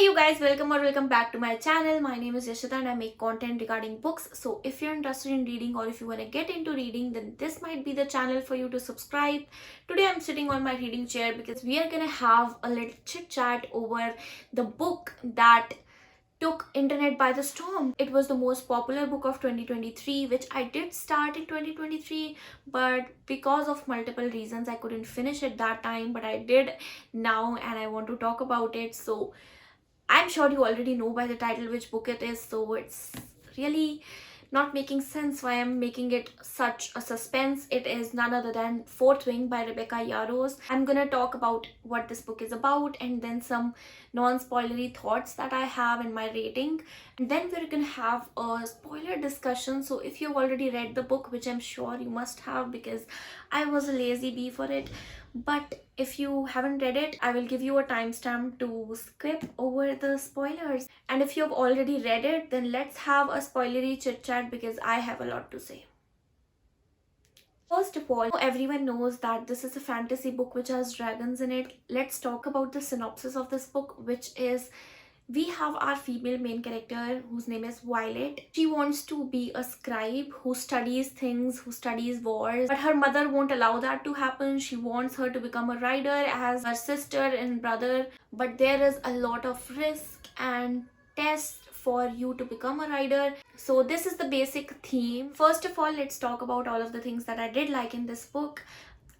you guys, welcome back to my channel. My name is Yashita and I make content regarding books. So if you're interested in reading or if you want to get into reading, then this might be the channel for you to subscribe. Today I'm sitting on my reading chair because we are gonna have a little chit chat over the book that took internet by the storm. It was the most popular book of 2023, which I did start in 2023, but because of multiple reasons I couldn't finish it that time, but I did now and I want to talk about it. So I'm sure you already know by the title which book it is, so it's really not making sense why I'm making it such a suspense. It is none other than Fourth Wing by Rebecca Yarros. I'm gonna talk about what this book is about and then some non-spoilery thoughts that I have in my rating. And then we're gonna have a spoiler discussion. So if you've already read the book, which I'm sure you must have because I was a lazy bee for it, but if you haven't read it, I will give you a timestamp to skip over the spoilers. And if you've already read it, then let's have a spoilery chit chat because I have a lot to say. First of all, everyone knows that this is a fantasy book which has dragons in it. Let's talk about the synopsis of this book, which is we have our female main character whose name is Violet. She wants to be a scribe who studies things, who studies wars, but her mother won't allow that to happen. She wants her to become a writer as her sister and brother, but there is a lot of risk and tests for you to become a writer. So this is the basic theme. First of all, let's talk about all of the things that I did like in this book.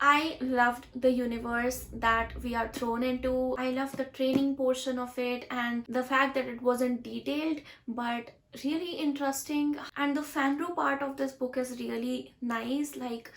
I loved the universe that we are thrown into. I loved the training portion of it and the fact that it wasn't detailed but really interesting. And the fangirl part of this book is really nice. Like,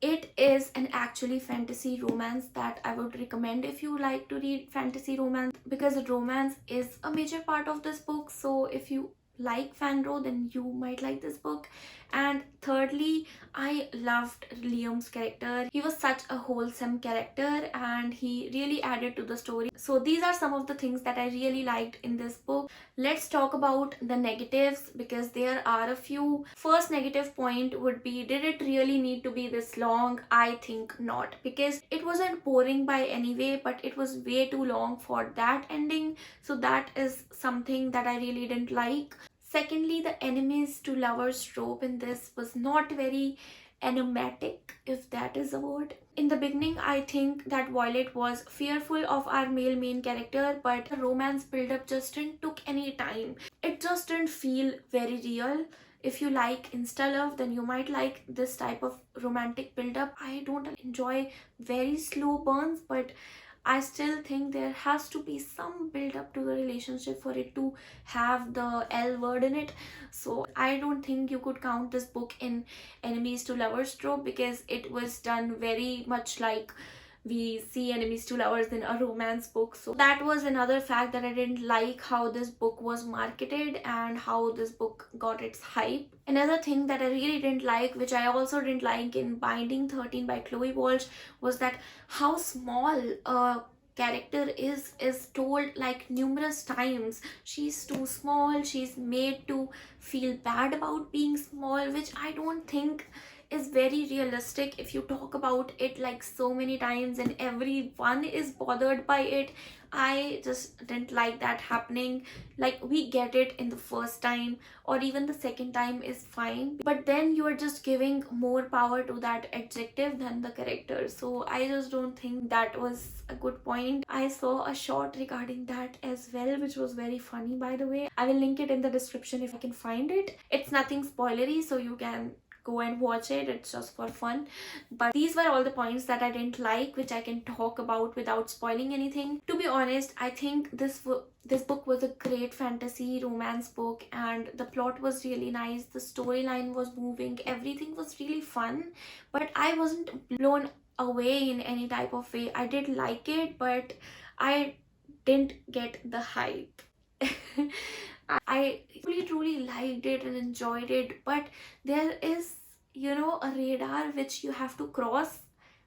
it is an actually fantasy romance that I would recommend if you like to read fantasy romance, because romance is a major part of this book. So if you like fangirl, then you might like this book. And thirdly, I loved Liam's character. He was such a wholesome character and he really added to the story. So these are some of the things that I really liked in this book. Let's talk about the negatives because there are a few. First negative point would be, did it really need to be this long? I think not, because it wasn't boring by any way, but it was way too long for that ending. So that is something that I really didn't like. Secondly, the enemies to lovers trope in this was not very enigmatic, if that is a word. In the beginning, I think that Violet was fearful of our male main character, but the romance build-up just didn't took any time. It just didn't feel very real. If you like insta love, then you might like this type of romantic build-up. I don't enjoy very slow burns, but I still think there has to be some build up to the relationship for it to have the L word in it. So I don't think you could count this book in enemies to lovers trope because it was done very much like we see enemies to lovers in a romance book. So that was another fact that I didn't like, how this book was marketed and how this book got its hype. Another thing that I really didn't like, which I also didn't like in Binding 13 by Chloe Walsh, was that how small a character is told like numerous times. She's too small, she's made to feel bad about being small, which I don't think is very realistic if you talk about it like so many times and everyone is bothered by it. I just didn't like that happening. Like, we get it in the first time or even the second time is fine, but then you are just giving more power to that adjective than the character. So I just don't think that was a good point. I saw a short regarding that as well, which was very funny, by the way. I will link it in the description if I can find it. It's nothing spoilery, so you can go and watch it, it's just for fun. But these were all the points that I didn't like, which I can talk about without spoiling anything. To be honest, I think this book was a great fantasy romance book and the plot was really nice, the storyline was moving, everything was really fun, but I wasn't blown away in any type of way. I did like it, but I didn't get the hype. I truly liked it and enjoyed it, but there is, a radar which you have to cross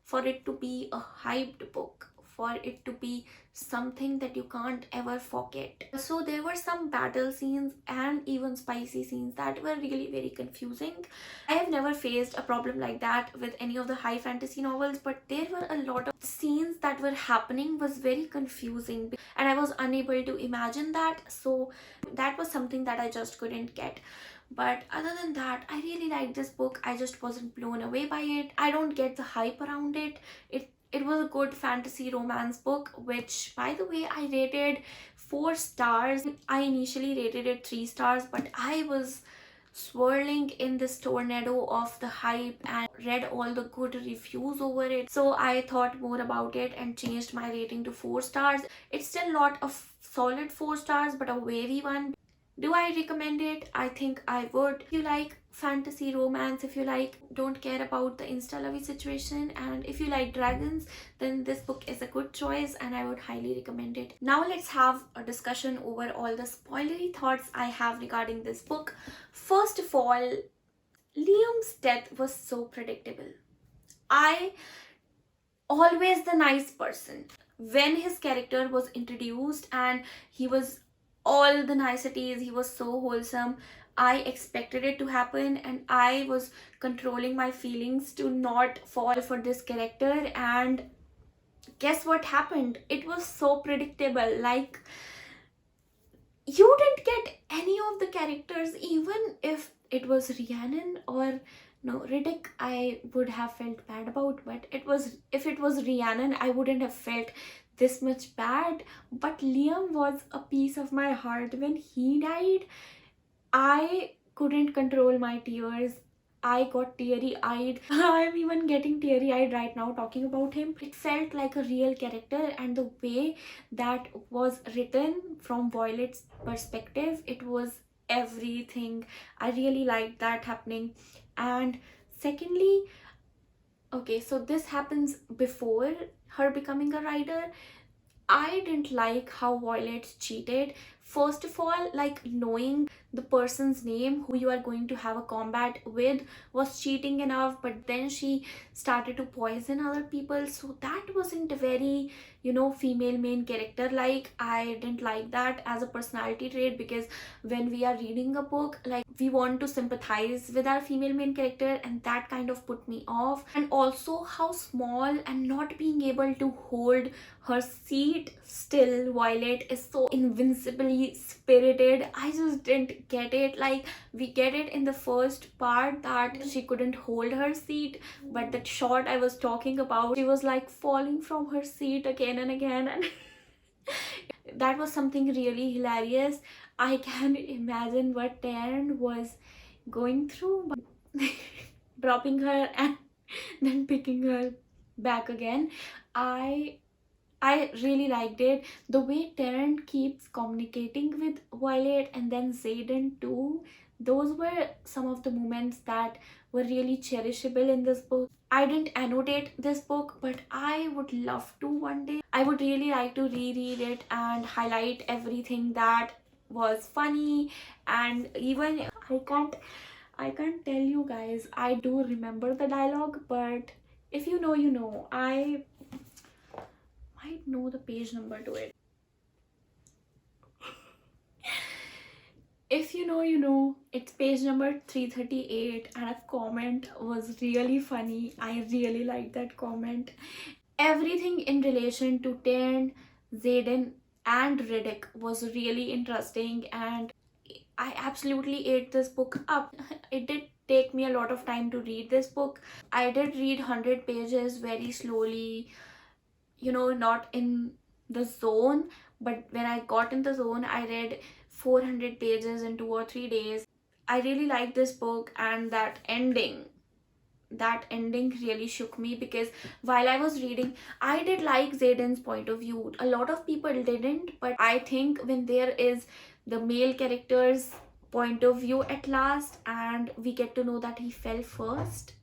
for it to be a hyped book for it to be something that you can't ever forget. So there were some battle scenes and even spicy scenes that were really very confusing. I have never faced a problem like that with any of the high fantasy novels, but there were a lot of scenes that were happening was very confusing and I was unable to imagine that. So that was something that I just couldn't get. But other than that, I really liked this book. I just wasn't blown away by it. I don't get the hype around it. It was a good fantasy romance book, which by the way I rated 4 stars. I initially rated it 3 stars, but I was swirling in this tornado of the hype and read all the good reviews over it. So I thought more about it and changed my rating to 4 stars. It's still not a solid 4 stars, but a wavy one. Do I recommend it? I think I would. If you like fantasy romance, if you don't care about the insta lovey situation, and if you like dragons, then this book is a good choice and I would highly recommend it. Now let's have a discussion over all the spoilery thoughts I have regarding this book. First of all, Liam's death was so predictable. I always the nice person. When his character was introduced and he was all the niceties, he was so wholesome, I expected it to happen and I was controlling my feelings to not fall for this character, and guess what happened? It was so predictable. Like, you didn't get any of the characters. Even if it was Rhiannon or no, Riddick, I would have felt bad about, but if it was Rhiannon, I wouldn't have felt this much bad. But Liam was a piece of my heart. When he died, I couldn't control my tears. I got teary-eyed. I'm even getting teary-eyed right now talking about him. It felt like a real character, and the way that was written from Violet's perspective, it was everything. I really liked that happening. And secondly, okay, so this happens before her becoming a rider. I didn't like how Violet cheated. First of all, like, knowing the person's name who you are going to have a combat with was cheating enough, but then she started to poison other people. So that wasn't very, female main character. Like, I didn't like that as a personality trait, because when we are reading a book, like, we want to sympathize with our female main character, and that kind of put me off. And also how small and not being able to hold her seat still. Violet is so invincibly spirited. I just didn't get it. Like, we get it in the first part that she couldn't hold her seat, but that shot I was talking about, she was like falling from her seat again and again, and that was something really hilarious. I can imagine what Taryn was going through, but dropping her and then picking her back again. I really liked it. The way Taryn keeps communicating with Violet, and then Xaden too. Those were some of the moments that were really cherishable in this book. I didn't annotate this book, but I would love to one day. I would really like to reread it and highlight everything that was funny. And even I can't tell you guys, I do remember the dialogue, but if you know, you know. I might know the page number to it. If you know, you know. It's page number 338, and a comment was really funny. I really liked that comment. Everything in relation to Taryn, Xaden and Riddick was really interesting, and I absolutely ate this book up. It did take me a lot of time to read this book. I did read 100 pages very slowly, not in the zone, but when I got in the zone, I read 400 pages in 2 or 3 days. I really liked this book, and that ending really shook me, because while I was reading, I did like Xaden's point of view. A lot of people didn't, but I think when there is the male character's point of view at last, and we get to know that he fell first,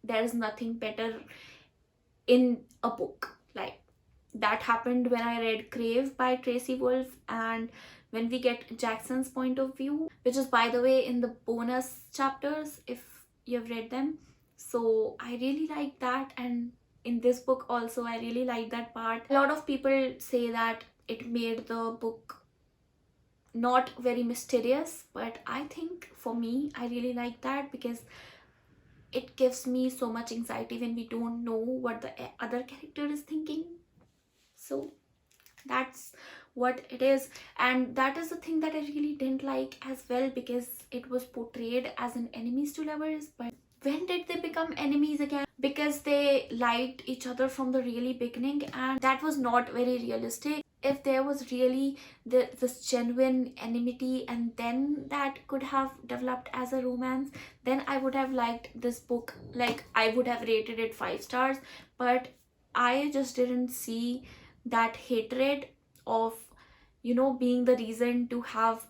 there's nothing better in a book. Like, that happened when I read Crave by Tracy Wolff, and when we get Jackson's point of view, which is, by the way, in the bonus chapters if you've read them. So I really like that, and in this book also. I really like that part. A lot of people say that it made the book not very mysterious, but I think for me, I really like that because it gives me so much anxiety when we don't know what the other character is thinking. So that's what it is, and that is the thing that I really didn't like as well, because it was portrayed as an enemies to lovers. But when did they become enemies again? Because they liked each other from the really beginning, and that was not very realistic. If there was really this genuine enmity and then that could have developed as a romance, then I would have liked this book. Like, I would have rated it 5 stars. But I just didn't see that hatred of, being the reason to have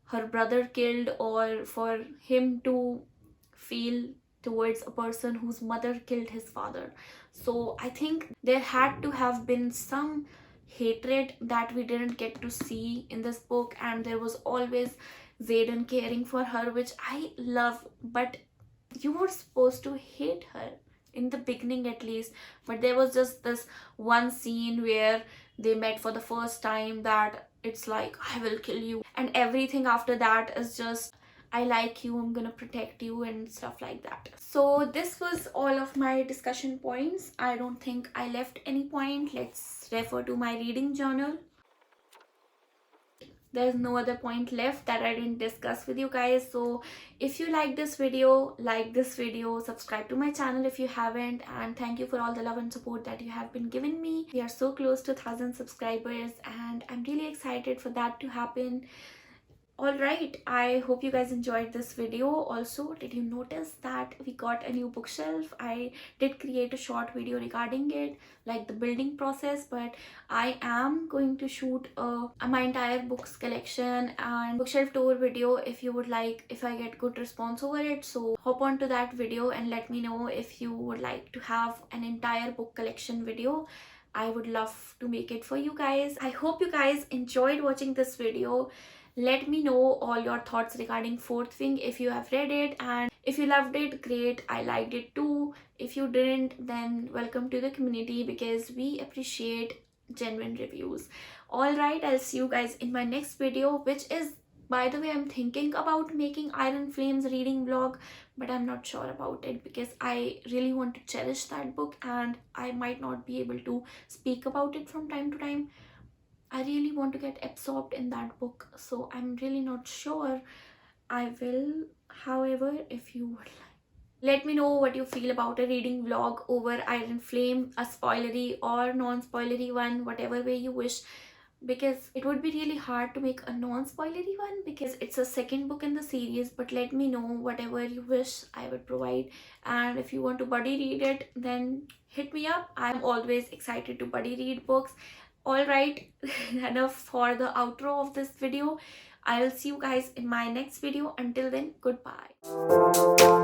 her brother killed, or for him to feel towards a person whose mother killed his father. So I think there had to have been some hatred that we didn't get to see in this book, and there was always Zayden caring for her, which I love. But you were supposed to hate her in the beginning at least. But there was just this one scene where they met for the first time that it's like, I will kill you, and everything after that is just, I like you, I'm gonna protect you, and stuff like that. So this was all of my discussion points. I don't think I left any point. Let's refer to my reading journal. There's no other point left that I didn't discuss with you guys. So if you like this video, subscribe to my channel if you haven't, and thank you for all the love and support that you have been giving me. We are so close to 1,000 subscribers, and I'm really excited for that to happen. Alright, I hope you guys enjoyed this video. Also, did you notice that we got a new bookshelf? I did create a short video regarding it, like the building process, but I am going to shoot my entire books collection and bookshelf tour video if you would like, if I get good response over it. So hop on to that video and let me know if you would like to have an entire book collection video. I would love to make it for you guys. I hope you guys enjoyed watching this video. Let me know all your thoughts regarding Fourth Wing if you have read it, and if you loved it, great, I liked it too. If you didn't, then welcome to the community, because we appreciate genuine reviews. Alright, I'll see you guys in my next video, which is, by the way, I'm thinking about making Iron Flames reading vlog, but I'm not sure about it because I really want to cherish that book and I might not be able to speak about it from time to time. I really want to get absorbed in that book, so I'm really not sure. I will, however, if you would like. Let me know what you feel about a reading vlog over Iron Flame, a spoilery or non-spoilery one, whatever way you wish, because it would be really hard to make a non-spoilery one because it's a second book in the series. But let me know whatever you wish, I would provide. And if you want to buddy read it, then hit me up. I'm always excited to buddy read books. Alright, enough for the outro of this video. I'll see you guys in my next video. Until then, goodbye.